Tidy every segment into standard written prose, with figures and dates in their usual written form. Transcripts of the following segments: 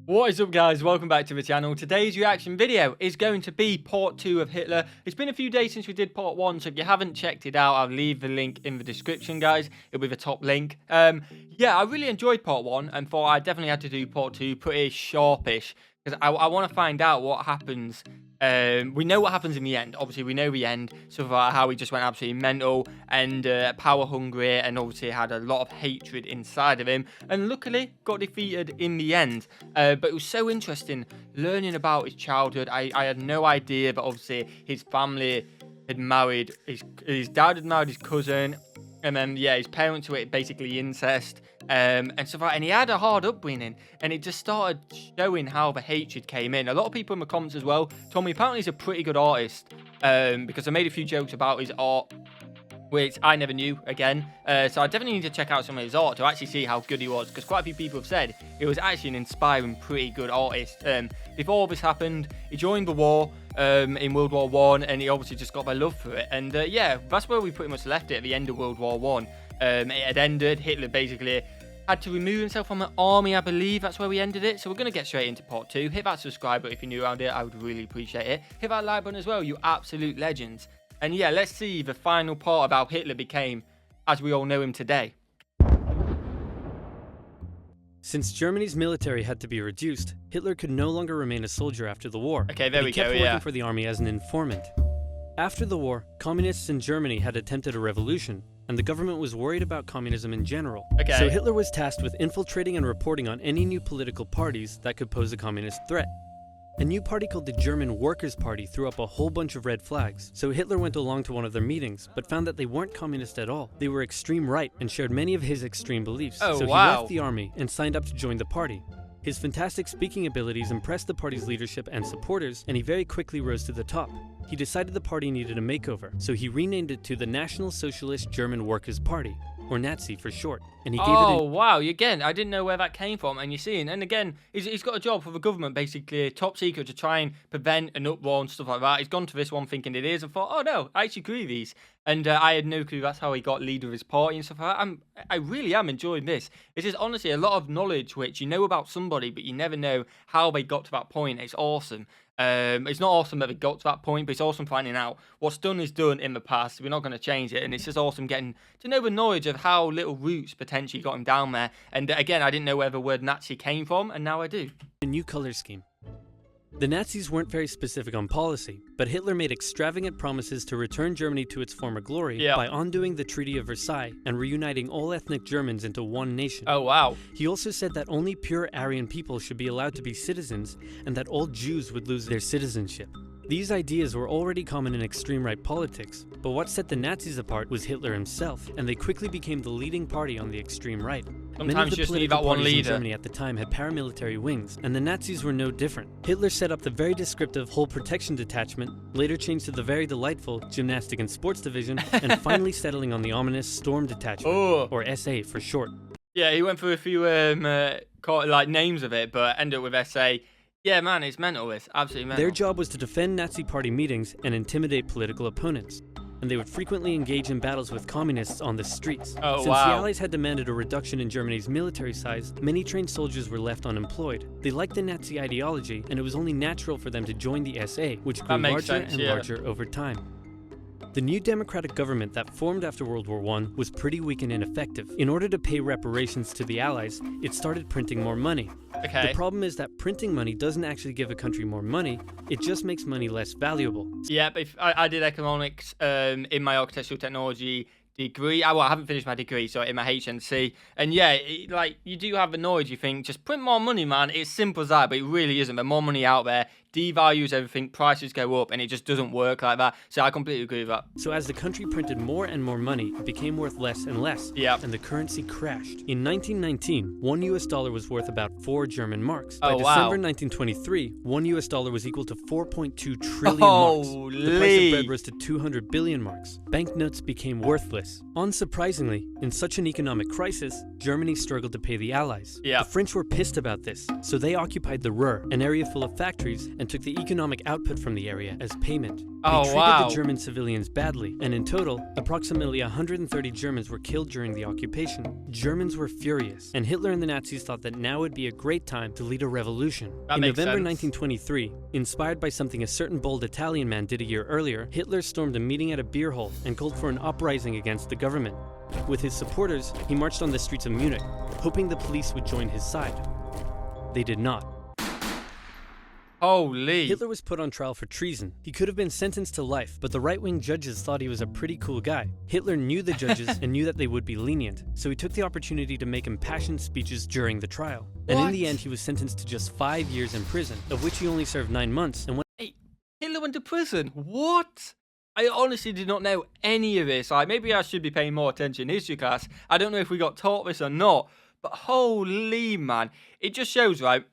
What is up, guys? Welcome back to the channel. Today's reaction video is going to be part 2 of Hitler. It's been a few days since we did part 1, so if you haven't checked it out, I'll leave the link in the description, guys. It'll be the top link. Yeah, I really enjoyed part 1 and thought I definitely had to do part 2 pretty sharpish because I want to find out what happens. We know what happens in the end. Obviously, we know the end. So far, how he just went absolutely mental and power hungry, and obviously had a lot of hatred inside of him. And luckily, got defeated in the end. But it was so interesting learning about his childhood. I had no idea, but obviously his family had married his dad had married his cousin, and then yeah, his parents were basically incest. And so far, and he had a hard upbringing, and it just started showing how the hatred came in. A lot of people in the comments as well told me apparently he's a pretty good artist, because I made a few jokes about his art, which I never knew again. So I definitely need to check out some of his art to actually see how good he was, because quite a few people have said he was actually an inspiring, pretty good artist. Before all this happened, he joined the war in World War One, and he obviously just got my love for it. And yeah, that's where we pretty much left it at the end of World War One. It had ended. Hitler basically had to remove himself from the army, I believe. That's where we ended it. So we're going to get straight into part 2. Hit that subscribe button if you're new around here. I would really appreciate it. Hit that like button as well, you absolute legends. And yeah, let's see the final part of how Hitler became as we all know him today. Since Germany's military had to be reduced, Hitler could no longer remain a soldier after the war. Okay, there we go, He kept working for the army as an informant. After the war, communists in Germany had attempted a revolution, and the government was worried about communism in general. Okay. So Hitler was tasked with infiltrating and reporting on any new political parties that could pose a communist threat. A new party called the German Workers' Party threw up a whole bunch of red flags, so Hitler went along to one of their meetings, but found that they weren't communist at all. They were extreme right and shared many of his extreme beliefs. Oh, so wow. He left the army and signed up to join the party. His fantastic speaking abilities impressed the party's leadership and supporters, and he very quickly rose to the top. He decided the party needed a makeover, so he renamed it to the National Socialist German Workers' Party, or Nazi for short, and he gave it wow, again, I didn't know where that came from, and you're seeing, and again, he's got a job for the government, basically, top secret, to try and prevent an uproar and stuff like that. He's gone to this one thinking it is, and thought, oh no, I actually agree with these, and I had no clue that's how he got leader of his party and stuff like that. I really am enjoying this. It is honestly a lot of knowledge which you know about somebody, but you never know how they got to that point. It's awesome. It's not awesome that they got to that point, but it's awesome finding out what's done is done in the past. We're not going to change it, and it's just awesome getting to know the knowledge of how little roots potentially got him down there. And again, I didn't know where the word Nazi came from, and now I do. a new color scheme. The Nazis weren't very specific on policy, but Hitler made extravagant promises to return Germany to its former glory by undoing the Treaty of Versailles and reuniting all ethnic Germans into one nation. Oh, wow. He also said that only pure Aryan people should be allowed to be citizens and that all Jews would lose their citizenship. These ideas were already common in extreme right politics, but what set the Nazis apart was Hitler himself, and they quickly became the leading party on the extreme right. Sometimes you just need that one leader. In Germany at the time had paramilitary wings, and the Nazis were no different. Hitler set up the very descriptive Whole Protection Detachment, later changed to the very delightful Gymnastic and Sports Division, and finally settling on the ominous Storm Detachment, or SA for short. Yeah, he went through a few like names of it, but ended up with SA. Yeah, man, it's mental. It's absolutely mental. Their job was to defend Nazi party meetings and intimidate political opponents, and they would frequently engage in battles with communists on the streets. Oh, Since the Allies had demanded a reduction in Germany's military size, many trained soldiers were left unemployed. They liked the Nazi ideology, and it was only natural for them to join the SA, which grew larger and larger over time. The new democratic government that formed after World War I was pretty weak and ineffective. In order to pay reparations to the Allies, it started printing more money. Okay. The problem is that printing money doesn't actually give a country more money, it just makes money less valuable. Yeah, but I did economics in my architectural technology degree. Well, I haven't finished my degree, so in my HNC. And yeah, like, you do have the knowledge, you think, just print more money, man. It's simple as that, but it really isn't. There's more money out there, devalues everything, prices go up, and it just doesn't work like that. So I completely agree with that. So as the country printed more and more money, it became worth less and less, and the currency crashed. In 1919, $1 was worth about 4 German marks. By December 1923, $1 was equal to 4.2 trillion marks. The price of bread rose to 200 billion marks. Banknotes became worthless. Unsurprisingly, in such an economic crisis, Germany struggled to pay the Allies. The French were pissed about this, so they occupied the Ruhr, an area full of factories, and and took the economic output from the area as payment. Oh, they treated the German civilians badly, and in total, approximately 130 Germans were killed during the occupation. Germans were furious, and Hitler and the Nazis thought that now would be a great time to lead a revolution. In November 1923, inspired by something a certain bold Italian man did a year earlier, Hitler stormed a meeting at a beer hall and called for an uprising against the government. With his supporters, he marched on the streets of Munich, hoping the police would join his side. They did not. Holy. Hitler was put on trial for treason. He could have been sentenced to life, but the right-wing judges thought he was a pretty cool guy. Hitler knew the judges and knew that they would be lenient, so he took the opportunity to make impassioned speeches during the trial. And in the end, he was sentenced to just 5 years in prison, of which he only served 9 months. And Hey, Hitler went to prison? What? I honestly did not know any of this. Like, maybe I should be paying more attention in history class. I don't know if we got taught this or not, but holy man. It just shows, right?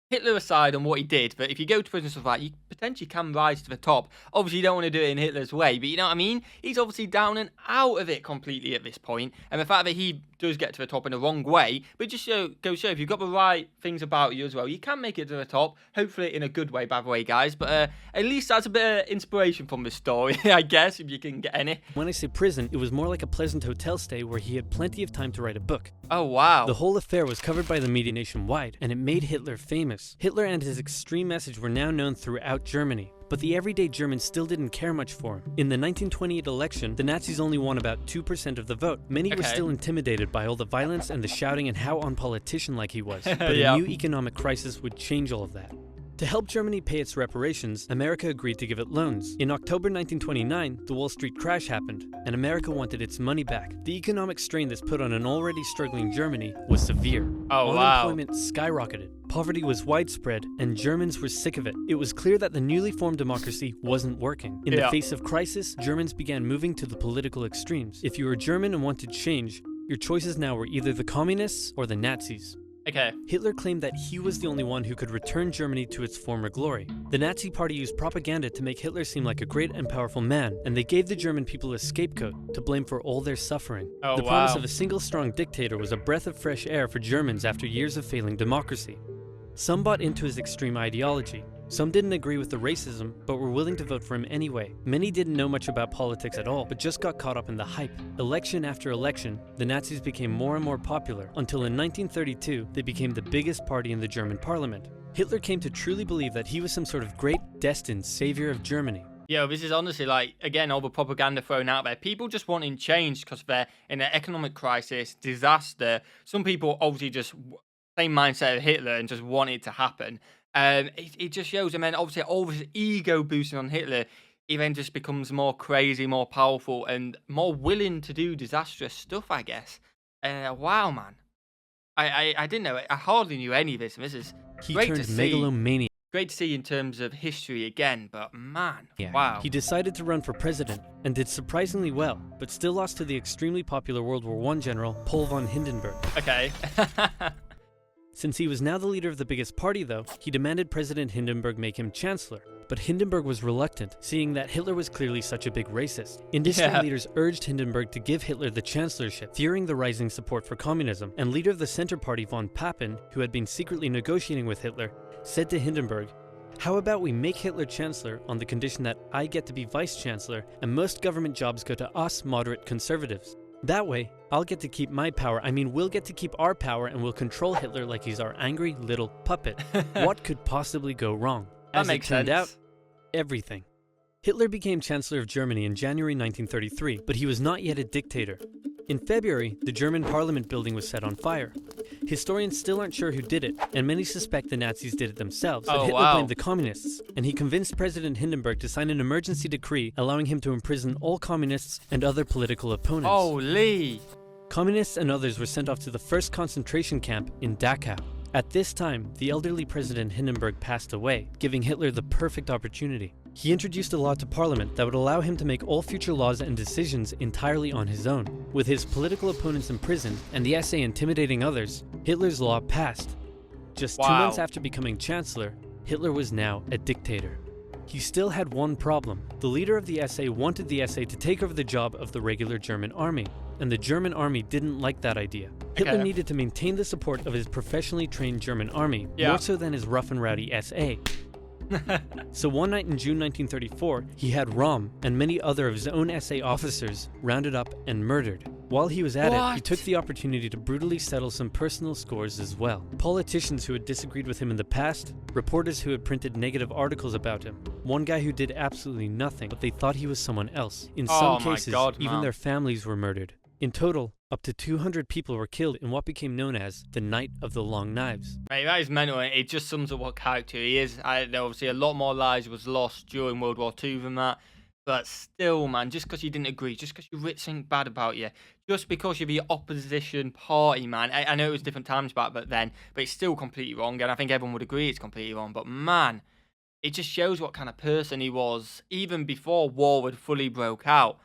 Hitler aside on what he did, but if you go to prison and stuff like that, you potentially can rise to the top. Obviously, you don't want to do it in Hitler's way, but you know what I mean? He's obviously down and out of it completely at this point, and the fact that he does get to the top in the wrong way, but just goes show if you've got the right things about you as well, you can make it to the top, hopefully in a good way, by the way, guys, but at least that's a bit of inspiration from this story, I guess, if you can get any. When I say prison, it was more like a pleasant hotel stay where he had plenty of time to write a book. Oh, wow. The whole affair was covered by the media nationwide, and it made Hitler famous. Hitler and his extreme message were now known throughout Germany. But the everyday German still didn't care much for him. In the 1928 election, the Nazis only won about 2% of the vote. Many were still intimidated by all the violence and the shouting and how unpolitician-like he was. But a new economic crisis would change all of that. To help Germany pay its reparations, America agreed to give it loans. In October 1929, the Wall Street crash happened, and America wanted its money back. The economic strain this put on an already struggling Germany was severe. Unemployment skyrocketed, poverty was widespread, and Germans were sick of it. It was clear that the newly formed democracy wasn't working. In the face of crisis, Germans began moving to the political extremes. If you were German and wanted change, your choices now were either the communists or the Nazis. Okay. Hitler claimed that he was the only one who could return Germany to its former glory. The Nazi Party used propaganda to make Hitler seem like a great and powerful man, and they gave the German people a scapegoat to blame for all their suffering. The promise of a single strong dictator was a breath of fresh air for Germans after years of failing democracy. Some bought into his extreme ideology. Some didn't agree with the racism, but were willing to vote for him anyway. Many didn't know much about politics at all, but just got caught up in the hype. Election after election, the Nazis became more and more popular, until in 1932, they became the biggest party in the German parliament. Hitler came to truly believe that he was some sort of great, destined savior of Germany. Yo, this is honestly like, again, all the propaganda thrown out there. People just wanting change because they're in an economic crisis, disaster. Some people obviously just same mindset of Hitler and just want it to happen. It just shows, and then obviously all this ego boosting on Hitler, he then just becomes more crazy, more powerful, and more willing to do disastrous stuff, I guess. Wow, man. I didn't know it. I hardly knew any of this, and this is great to see. Megalomaniac. Great to see in terms of history again, but man, wow. He decided to run for president, and did surprisingly well, but still lost to the extremely popular World War I general, Paul von Hindenburg. Okay. Since he was now the leader of the biggest party, though, he demanded President Hindenburg make him chancellor. But Hindenburg was reluctant, seeing that Hitler was clearly such a big racist. Industry leaders urged Hindenburg to give Hitler the chancellorship, fearing the rising support for communism, and leader of the Center Party von Papen, who had been secretly negotiating with Hitler, said to Hindenburg, "How about we make Hitler chancellor on the condition that I get to be vice-chancellor, and most government jobs go to us moderate conservatives? That way, I'll get to keep my power. I mean, we'll get to keep our power and we'll control Hitler like he's our angry little puppet." What could possibly go wrong? As it turned out, everything. Hitler became Chancellor of Germany in January 1933, but he was not yet a dictator. In February, the German parliament building was set on fire. Historians still aren't sure who did it, and many suspect the Nazis did it themselves, but Hitler blamed the communists, and he convinced President Hindenburg to sign an emergency decree allowing him to imprison all communists and other political opponents. Holy! Communists and others were sent off to the first concentration camp in Dachau. At this time, the elderly President Hindenburg passed away, giving Hitler the perfect opportunity. He introduced a law to Parliament that would allow him to make all future laws and decisions entirely on his own. With his political opponents imprisoned and the SA intimidating others, Hitler's law passed. Just 2 months after becoming Chancellor, Hitler was now a dictator. He still had one problem. The leader of the SA wanted the SA to take over the job of the regular German army, and the German army didn't like that idea. Hitler needed to maintain the support of his professionally trained German army, more so than his rough and rowdy SA. So one night in June 1934, he had Rom and many other of his own SA officers rounded up and murdered. While he was at it, he took the opportunity to brutally settle some personal scores as well. Politicians who had disagreed with him in the past, reporters who had printed negative articles about him, one guy who did absolutely nothing, but they thought he was someone else. In some cases, even their families were murdered. In total, up to 200 people were killed in what became known as the Night of the Long Knives. Mate, that is mental. It just sums up what character he is. I know, obviously, a lot more lives was lost during World War II than that. But still, man, just because you didn't agree, just because you wrote something bad about you, just because you're the opposition party, man. I know it was different times back then, but it's still completely wrong. And I think everyone would agree it's completely wrong. But, man, it just shows what kind of person he was, even before war had fully broke out.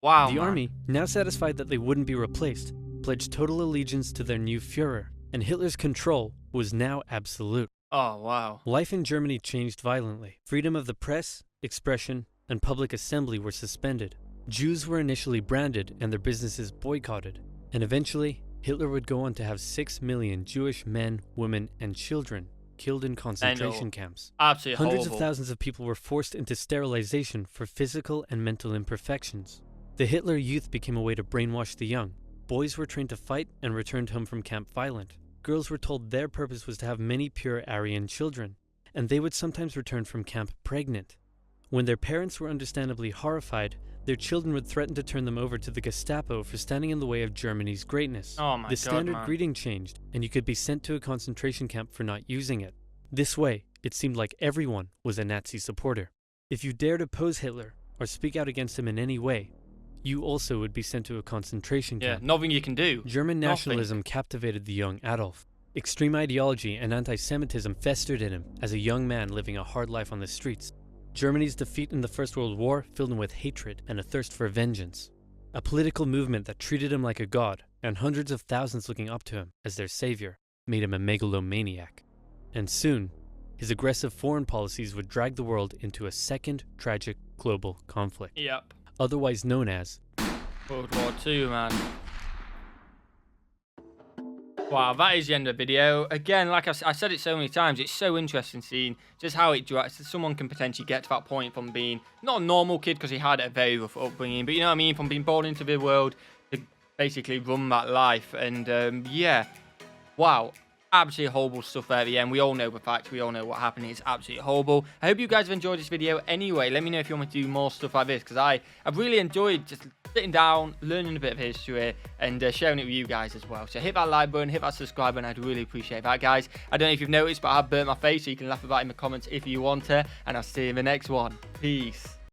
Wow, the army, now satisfied that they wouldn't be replaced, pledged total allegiance to their new Führer, and Hitler's control was now absolute. Oh, wow. Life in Germany changed violently. Freedom of the press, expression, and public assembly were suspended. Jews were initially branded and their businesses boycotted. And eventually, Hitler would go on to have 6 million Jewish men, women, and children killed in concentration camps. Absolutely Hundreds horrible. of thousands of people were forced into sterilization for physical and mental imperfections. The Hitler Youth became a way to brainwash the young. Boys were trained to fight and returned home from camp violent. Girls were told their purpose was to have many pure Aryan children, and they would sometimes return from camp pregnant. When their parents were understandably horrified, their children would threaten to turn them over to the Gestapo for standing in the way of Germany's greatness. Oh my God, the standard man. greeting changed, and you could be sent to a concentration camp for not using it. This way, it seemed like everyone was a Nazi supporter. If you dared oppose Hitler or speak out against him in any way, you also would be sent to a concentration camp. Yeah, nothing you can do. German nationalism captivated the young Adolf. Extreme ideology and anti-Semitism festered in him as a young man living a hard life on the streets. Germany's defeat in the First World War filled him with hatred and a thirst for vengeance. A political movement that treated him like a god, and hundreds of thousands looking up to him as their savior, made him a megalomaniac. And soon, his aggressive foreign policies would drag the world into a second tragic global conflict. Yep. Otherwise known as World War II, man. Wow, that is the end of the video. Again, like I said it so many times, it's so interesting seeing just how it drags. Someone can potentially get to that point from being not a normal kid because he had a very rough upbringing, but you know what I mean, from being born into the world to basically run that life. And yeah, wow. Absolutely horrible stuff there at the end. We all know the facts. We all know what happened. It's absolutely horrible. I hope you guys have enjoyed this video anyway. Let me know if you want me to do more stuff like this, because I've really enjoyed just sitting down, learning a bit of history, and sharing it with you guys as well. So hit that like button, hit that subscribe button. I'd really appreciate that, guys. I don't know if you've noticed, but I have burnt my face, so you can laugh about it in the comments if you want to. And I'll see you in the next one. Peace.